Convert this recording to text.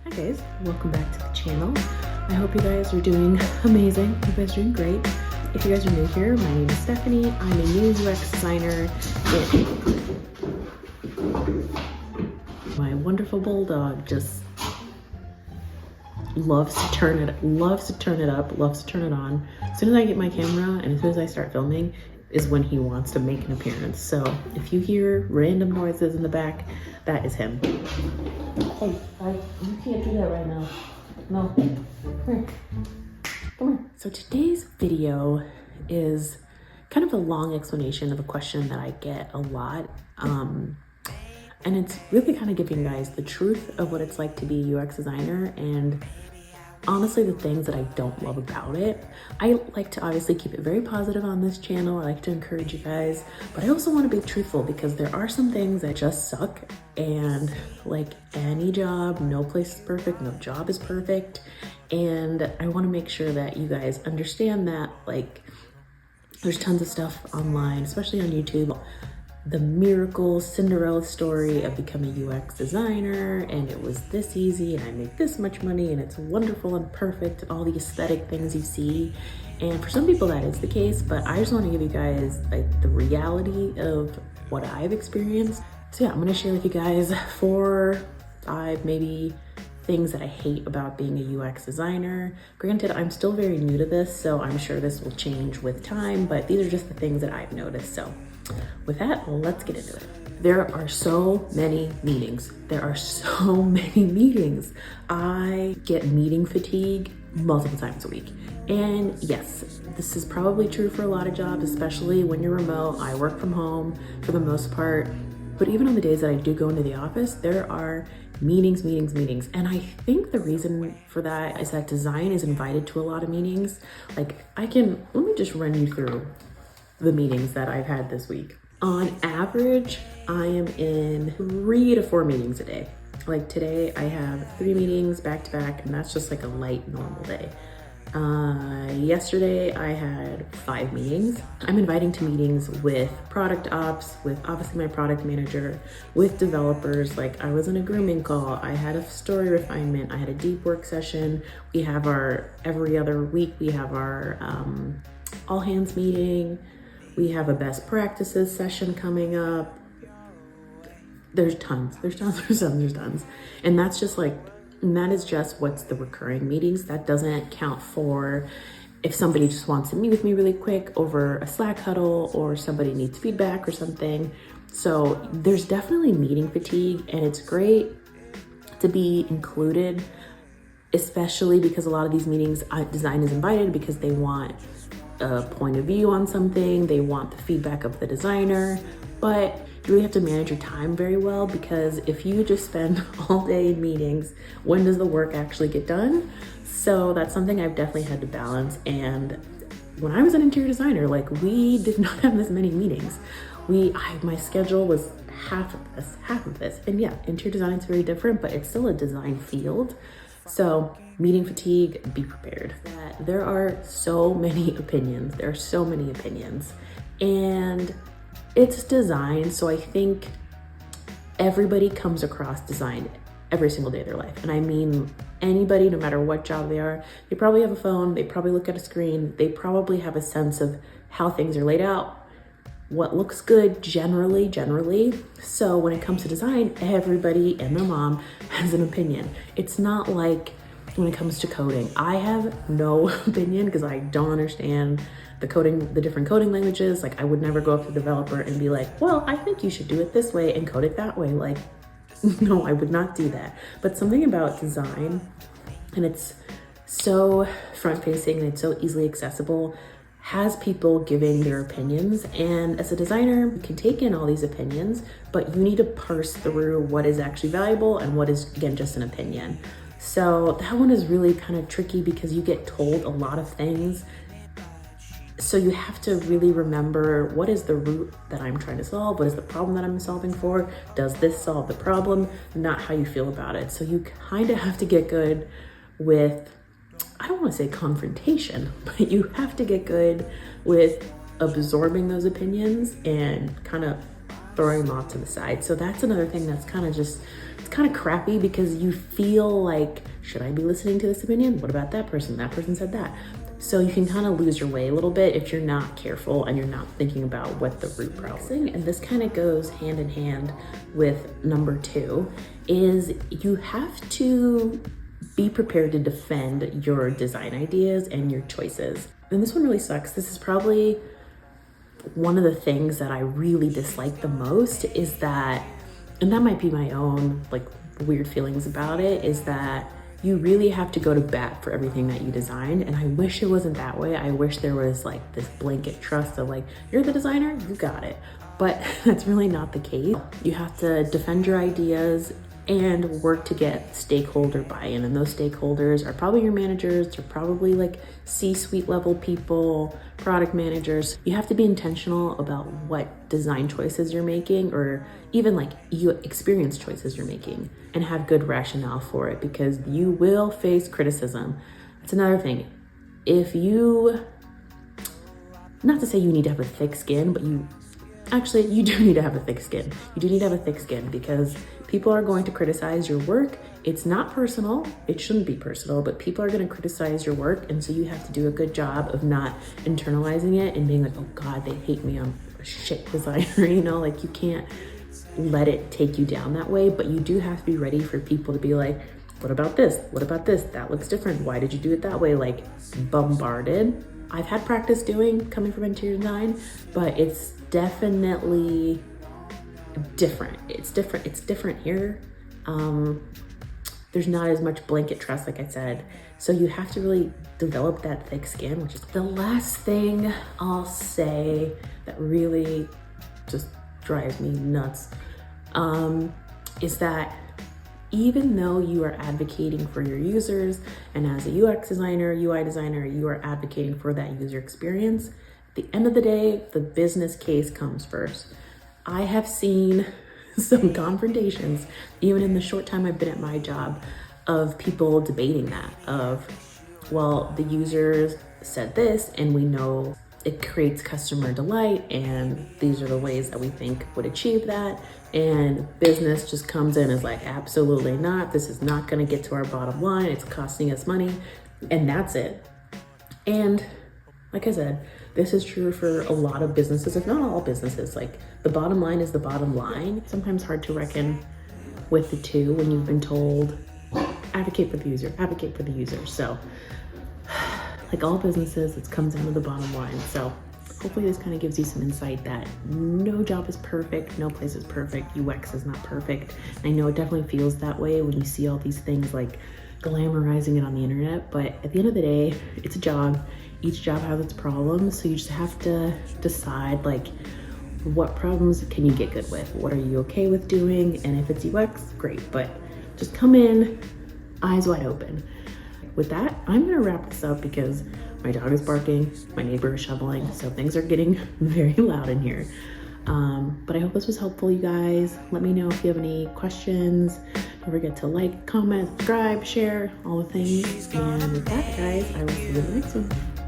Hi guys, welcome back to the channel. I hope you guys are doing amazing. You guys are doing great. If you guys are new here, my name is Stephanie. I'm a new UX designer. My wonderful bulldog just loves to turn it up, loves to turn it on. As soon as I get my camera and as soon as I start filming is when he wants to make an appearance. So if you hear random noises in the back, that is him. Hey, you can't do that right now. No. Come on. So today's video is kind of a long explanation of a question that I get a lot. And it's really kind of giving you guys the truth of what it's like to be a UX designer and honestly the things that I don't love about it. I like to obviously keep it very positive on this channel. I like to encourage you guys, but I also want to be truthful because there are some things that just suck, and like any job, no place is perfect, no job is perfect. And I want to make sure that you guys understand that like there's tons of stuff online, especially on YouTube. The miracle Cinderella story of becoming a UX designer, and it was this easy and I make this much money and it's wonderful and perfect, all the aesthetic things you see. And for some people that is the case, but I just want to give you guys like the reality of what I've experienced. So yeah, I'm gonna share with you guys 4, 5 maybe things that I hate about being a UX designer. Granted, I'm still very new to this, so I'm sure this will change with time, but these are just the things that I've noticed. So with that, let's get into it. There are so many meetings. I get meeting fatigue multiple times a week. And yes, this is probably true for a lot of jobs, especially when you're remote. I work from home for the most part. But even on the days that I do go into the office, there are meetings. And I think the reason for that is that design is invited to a lot of meetings. Like let me just run you through the meetings that I've had this week. On average, I am in 3 to 4 meetings a day. Like today, I have 3 meetings back to back, and that's just like a light normal day. Yesterday, I had 5 meetings. I'm inviting to meetings with product ops, with obviously my product manager, with developers. Like I was in a grooming call, I had a story refinement, I had a deep work session. We have every other week, we have our all hands meeting. We have a best practices session coming up. There's tons. And that's just like, and that is just what's the recurring meetings. That doesn't count for if somebody just wants to meet with me really quick over a Slack huddle or somebody needs feedback or something. So there's definitely meeting fatigue, and it's great to be included, especially because a lot of these meetings, design is invited because they want a point of view on something, they want the feedback of the designer, but you really have to manage your time very well, because if you just spend all day in meetings, when does the work actually get done? So that's something I've definitely had to balance. And when I was an interior designer, like we did not have this many meetings. My schedule was half of this. And yeah, interior design is very different, but it's still a design field. So meeting fatigue, be prepared. There are so many opinions. And it's design. So I think everybody comes across design every single day of their life. And I mean, anybody, no matter what job they are, they probably have a phone, they probably look at a screen, they probably have a sense of how things are laid out, what looks good generally. So when it comes to design, everybody and their mom has an opinion. It's not like when it comes to coding. I have no opinion because I don't understand the different coding languages. Like I would never go up to a developer and be like, well, I think you should do it this way and code it that way. Like, no, I would not do that. But something about design, and it's so front facing and it's so easily accessible, has people giving their opinions. And as a designer, you can take in all these opinions, but you need to parse through what is actually valuable and what is, again, just an opinion. So that one is really kind of tricky because you get told a lot of things. So you have to really remember, what is the root that I'm trying to solve? What is the problem that I'm solving for? Does this solve the problem? Not how you feel about it. So you kind of have to get good with, I don't want to say confrontation, but you have to get good with absorbing those opinions and kind of throwing them off to the side. So that's another thing that's kind of just, it's kind of crappy because you feel like, should I be listening to this opinion? What about that person? That person said that. So you can kind of lose your way a little bit if you're not careful and you're not thinking about what the root problem is. And this kind of goes hand in hand with number 2, is you have to be prepared to defend your design ideas and your choices. And this one really sucks. This is probably one of the things that I really dislike the most, is that, and that might be my own like weird feelings about it, is that you really have to go to bat for everything that you designed. And I wish it wasn't that way. I wish there was like this blanket trust of like, you're the designer, you got it. But that's really not the case. You have to defend your ideas and work to get stakeholder buy-in. And those stakeholders are probably your managers, they're probably like C-suite level people, product managers. You have to be intentional about what design choices you're making, or even like experience choices you're making, and have good rationale for it, because you will face criticism. That's another thing. If you, not to say you need to have a thick skin, but you do need to have a thick skin. You do need to have a thick skin, because people are going to criticize your work. It's not personal. It shouldn't be personal, but people are going to criticize your work. And so you have to do a good job of not internalizing it and being like, oh God, they hate me, I'm a shit designer, you know, like you can't let it take you down that way. But you do have to be ready for people to be like, what about this? What about this? That looks different. Why did you do it that way? Like bombarded. I've had practice coming from interior design, but it's definitely different. It's different here. There's not as much blanket trust, like I said. So you have to really develop that thick skin, which is the last thing I'll say that really just drives me nuts, is that even though you are advocating for your users, and as a UX designer, UI designer, you are advocating for that user experience, at the end of the day, the business case comes first. I have seen some confrontations, even in the short time I've been at my job, of people debating that, of, well, the users said this and we know it creates customer delight and these are the ways that we think would achieve that, and business just comes in as like, absolutely not, this is not going to get to our bottom line, it's costing us money, and that's it. And like I said, this is true for a lot of businesses, if not all businesses. Like the bottom line is the bottom line. Sometimes hard to reckon with the two when you've been told, advocate for the user, advocate for the user. So like all businesses, it comes down to the bottom line. So hopefully this kind of gives you some insight that no job is perfect, no place is perfect, UX is not perfect. I know it definitely feels that way when you see all these things like glamorizing it on the internet, but at the end of the day, it's a job. Each job has its problems, so you just have to decide like, what problems can you get good with? What are you okay with doing? And if it's UX, great, but just come in, eyes wide open. With that, I'm gonna wrap this up because my dog is barking, my neighbor is shoveling, so things are getting very loud in here. But I hope this was helpful, you guys. Let me know if you have any questions. Don't forget to like, comment, subscribe, share, all the things. And with that, guys, I will see you in the next one.